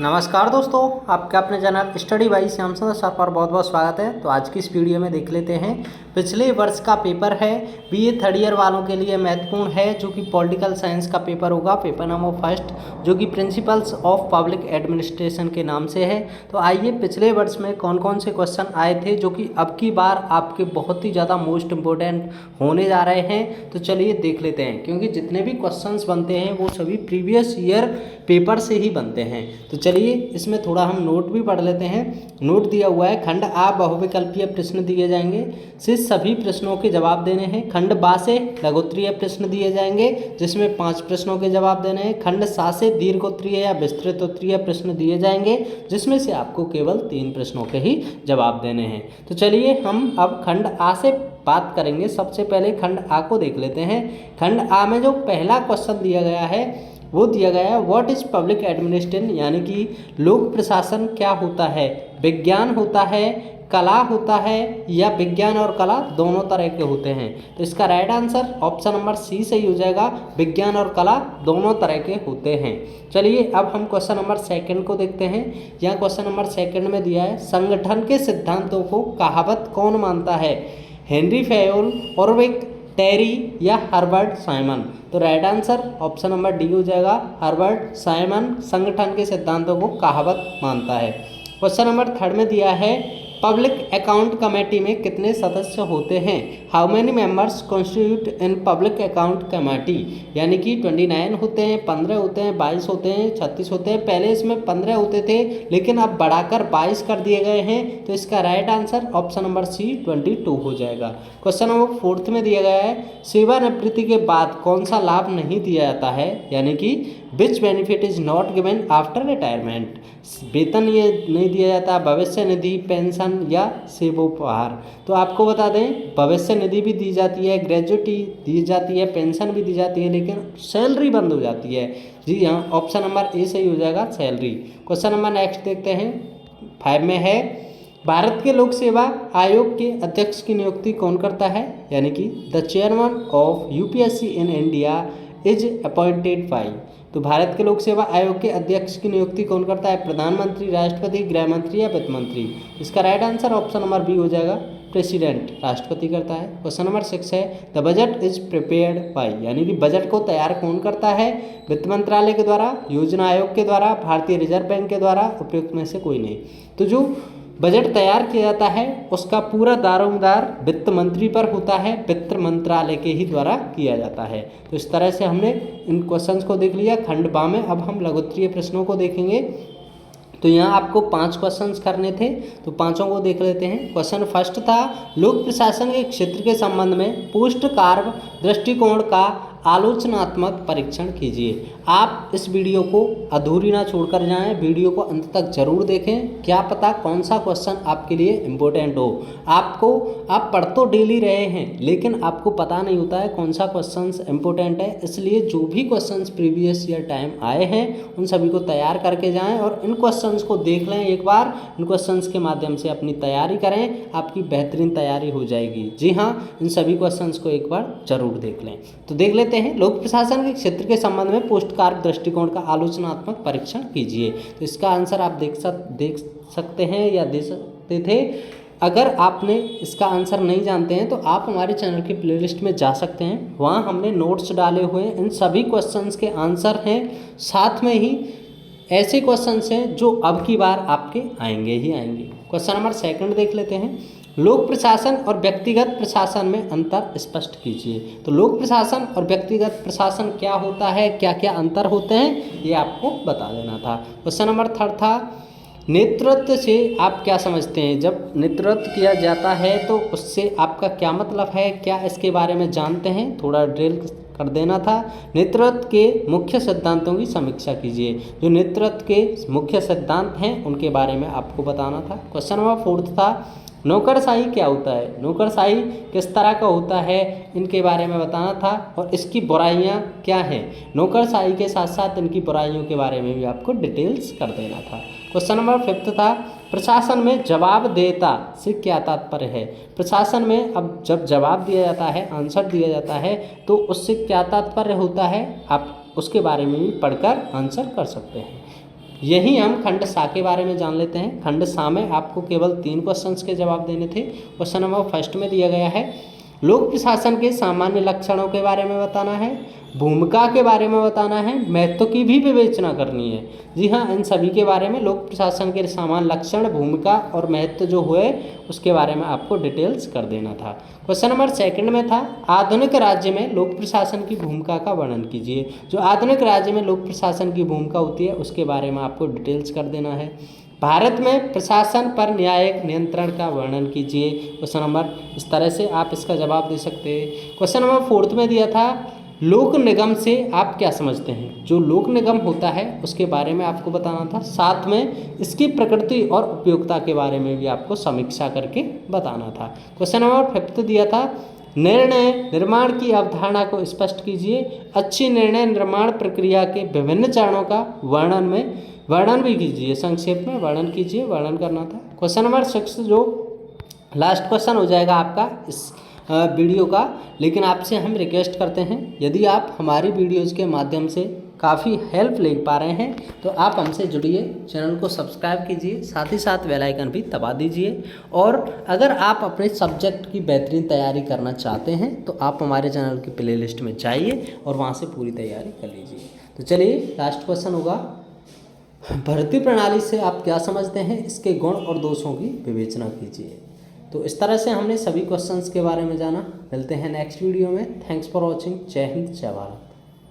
नमस्कार दोस्तों, आपका अपने चैनल स्टडी बाई श्याम सुंदर सर पर बहुत बहुत स्वागत है। तो आज की इस वीडियो में देख लेते हैं पिछले वर्ष का पेपर है, बीए थर्ड ईयर वालों के लिए महत्वपूर्ण है, जो कि पॉलिटिकल साइंस का पेपर होगा, पेपर नंबर फर्स्ट, जो कि प्रिंसिपल्स ऑफ पब्लिक एडमिनिस्ट्रेशन के नाम से है। तो आइए पिछले वर्ष में कौन कौन से क्वेश्चन आए थे जो कि अब की बार आपके बहुत ही ज़्यादा मोस्ट इम्पोर्टेंट होने जा रहे हैं। तो चलिए देख लेते हैं, क्योंकि जितने भी क्वेश्चंस बनते हैं वो सभी प्रीवियस ईयर पेपर से ही बनते हैं। तो चलिए इसमें थोड़ा हम नोट भी पढ़ लेते हैं। नोट दिया हुआ है, खंड आ बहुविकल्पीय प्रश्न दिए जाएंगे, से सभी प्रश्नों के जवाब देने हैं। खंड बा से लघुत्तरीय प्रश्न दिए जाएंगे, जिसमें 5 प्रश्नों के जवाब देने हैं। खंड सा से दीर्घोत्तरीय या विस्तृत उत्तरीय प्रश्न दिए जाएंगे, जिसमें से आपको केवल 3 प्रश्नों के ही जवाब देने हैं। तो चलिए हम अब खंड आ से बात करेंगे। सबसे पहले खंड आ को देख लेते हैं। खंड आ में जो पहला क्वेश्चन दिया गया है वो दिया गया है, व्हाट इज पब्लिक एडमिनिस्ट्रेशन, यानी कि लोक प्रशासन क्या होता है। विज्ञान होता है, कला होता है, या विज्ञान और कला दोनों तरह के होते हैं। तो इसका right answer option number C सही हो जाएगा, विज्ञान और कला दोनों तरह के होते हैं। चलिए अब हम क्वेश्चन नंबर सेकंड को देखते हैं। यहाँ क्वेश्चन नंबर सेकंड में दिया है, संगठन के सिद्धांतों को कहावत कौन मानता है। हेनरी फैयोल, ऑरविक, टेरी या हर्बर्ट साइमन। तो right answer option number D हो जाएगा, हर्बर्ट साइमन संगठन के सिद्धांतों को कहावत मानता है। क्वेश्चन नंबर थर्ड में दिया है, पब्लिक अकाउंट कमेटी में कितने सदस्य होते हैं। How many members constitute in public account committee, यानी कि 29 होते हैं, 15 होते हैं, 22 होते हैं, 36 होते हैं। पहले इसमें 15 होते थे, लेकिन अब बढ़ाकर 22 कर दिए गए हैं। तो इसका right answer option number C 22 हो जाएगा। क्वेश्चन नंबर फोर्थ में दिया गया है, सेवानिवृत्ति के बाद कौन सा लाभ नहीं दिया जाता है, यानी कि विच benefit is not given after retirement. वेतन ये नहीं दिया जाता, भविष्य निधि, पेंशन या सेवोपहार। तो आपको बता दें, भविष्य निधि भी दी जाती है, ग्रेजुटी दी जाती है, पेंशन भी दी जाती है, लेकिन सैलरी बंद हो जाती है। जी हाँ, ऑप्शन नंबर ए सही हो जाएगा, सैलरी। क्वेश्चन नंबर नेक्स्ट देखते हैं, 5 में है, भारत के लोक सेवा आयोग के अध्यक्ष की नियुक्ति कौन करता है, यानी कि the chairman of UPSC in India is appointed by. तो भारत के लोक सेवा आयोग के अध्यक्ष की नियुक्ति कौन करता है, प्रधानमंत्री, राष्ट्रपति, गृह मंत्री या वित्त मंत्री। इसका right answer option number B हो जाएगा, प्रेसिडेंट, राष्ट्रपति करता है। क्वेश्चन नंबर 6 है, the budget is prepared by, यानी कि बजट को तैयार कौन करता है। वित्त मंत्रालय के द्वारा, योजना आयोग के द्वारा, भारतीय रिजर्व बैंक के द्वारा, उपयुक्त में से कोई नहीं। तो जो बजट तैयार किया जाता है उसका पूरा दारोमदार वित्त मंत्री पर होता है, वित्त मंत्रालय के ही द्वारा किया जाता है। तो इस तरह से हमने इन क्वेश्चंस को देख लिया खंड बा में। अब हम लघुत्तरीय प्रश्नों को देखेंगे। तो यहाँ आपको 5 क्वेश्चंस करने थे, तो पांचों को देख लेते हैं। क्वेश्चन फर्स्ट था, लोक प्रशासन के क्षेत्र के संबंध में पोस्ट कार्य दृष्टिकोण का आलोचनात्मक परीक्षण कीजिए। आप इस वीडियो को अधूरी ना छोड़कर जाएं, वीडियो को अंत तक जरूर देखें, क्या पता कौन सा क्वेश्चन आपके लिए इम्पोर्टेंट हो। आप पढ़ तो डेली रहे हैं, लेकिन आपको पता नहीं होता है कौन सा क्वेश्चन इम्पोर्टेंट है। इसलिए जो भी क्वेश्चन प्रीवियस ईयर टाइम आए हैं उन सभी को तैयार करके जाएँ और इन क्वेश्चन को देख लें एक बार। इन क्वेश्चन के माध्यम से अपनी तैयारी करें, आपकी बेहतरीन तैयारी हो जाएगी। जी हाँ, इन सभी क्वेश्चन को एक बार जरूर देख लें। तो देख लेते हैं, लोक प्रशासन के क्षेत्र के संबंध में पोस्ट कार्य दृष्टिकोण का आलोचनात्मक परीक्षण कीजिए। तो इसका आंसर आप देख सकते हैं या दे सकते थे। अगर आपने इसका आंसर नहीं जानते हैं तो आप हमारे चैनल की प्लेलिस्ट में जा सकते हैं, वहाँ हमने नोट्स डाले हुए हैं, इन सभी क्वेश्चंस के आंसर हैं। साथ में ही ऐसे क्वेश्चंस हैं जो अब की बार आपके आएंगे ही आएंगे। क्वेश्चन नंबर 2 देख लेते हैं, लोक प्रशासन और व्यक्तिगत प्रशासन में अंतर स्पष्ट कीजिए। तो लोक प्रशासन और व्यक्तिगत प्रशासन क्या होता है, क्या क्या अंतर होते हैं, ये आपको बता देना था। क्वेश्चन नंबर 3 था, नेतृत्व से आप क्या समझते हैं। जब नेतृत्व किया जाता है तो उससे आपका क्या मतलब है, क्या इसके बारे में जानते हैं, थोड़ा ड्रिल कर देना था। नेतृत्व के मुख्य सिद्धांतों की समीक्षा कीजिए। जो नेतृत्व के मुख्य सिद्धांत हैं उनके बारे में आपको बताना था। क्वेश्चन नंबर 4 था, नौकरशाही क्या होता है, नौकरशाही किस तरह का होता है, इनके बारे में बताना था और इसकी बुराइयां क्या हैं। नौकरशाही के साथ साथ इनकी बुराइयों के बारे में भी आपको डिटेल्स कर देना था। क्वेश्चन नंबर 5 था, प्रशासन में जवाबदेहिता से क्या तात्पर्य है। प्रशासन में अब जब जवाब दिया जाता है, आंसर दिया जाता है, तो उससे क्या तात्पर्य होता है, आप उसके बारे में भी पढ़कर आंसर कर सकते हैं। यही हम खंड सा के बारे में जान लेते हैं। खंड सा में आपको केवल 3 क्वेश्चंस के जवाब देने थे। क्वेश्चन नंबर फर्स्ट में दिया गया है, लोक प्रशासन के सामान्य लक्षणों के बारे में बताना है, भूमिका के बारे में बताना है, महत्व की भी विवेचना करनी है। जी हाँ, इन सभी के बारे में लोक प्रशासन के सामान्य लक्षण, भूमिका और महत्व जो हुए उसके बारे में आपको डिटेल्स कर देना था। क्वेश्चन नंबर सेकंड में था, आधुनिक राज्य में लोक प्रशासन की भूमिका का वर्णन कीजिए। जो आधुनिक राज्य में लोक प्रशासन की भूमिका होती है उसके बारे में आपको डिटेल्स कर देना है। भारत में प्रशासन पर न्यायिक नियंत्रण का वर्णन कीजिए। क्वेश्चन नंबर इस तरह से आप इसका जवाब दे सकते हैं। क्वेश्चन नंबर फोर्थ में दिया था, लोक निगम से आप क्या समझते हैं। जो लोक निगम होता है उसके बारे में आपको बताना था। साथ में इसकी प्रकृति और उपयोगिता के बारे में भी आपको समीक्षा करके बताना था। क्वेश्चन नंबर फिफ्थ दिया था, निर्णय निर्माण की अवधारणा को स्पष्ट कीजिए। अच्छी निर्णय निर्माण प्रक्रिया के विभिन्न चरणों का वर्णन भी कीजिए, संक्षेप में वर्णन कीजिए, वर्णन करना था। क्वेश्चन नंबर 6 जो लास्ट क्वेश्चन हो जाएगा आपका इस वीडियो का, लेकिन आपसे हम रिक्वेस्ट करते हैं, यदि आप हमारी वीडियोज़ के माध्यम से काफ़ी हेल्प ले पा रहे हैं तो आप हमसे जुड़िए, चैनल को सब्सक्राइब कीजिए, साथ ही साथ बेल आइकन भी दबा दीजिए। और अगर आप अपने सब्जेक्ट की बेहतरीन तैयारी करना चाहते हैं तो आप हमारे चैनल की प्लेलिस्ट में जाइए और वहाँ से पूरी तैयारी कर लीजिए। तो चलिए लास्ट क्वेश्चन होगा, भर्ती प्रणाली से आप क्या समझते हैं, इसके गुण और दोषों की विवेचना कीजिए। तो इस तरह से हमने सभी क्वेश्चंस के बारे में जाना। मिलते हैं नेक्स्ट वीडियो में। Thanks for watching. जय हिंद, जय भारत।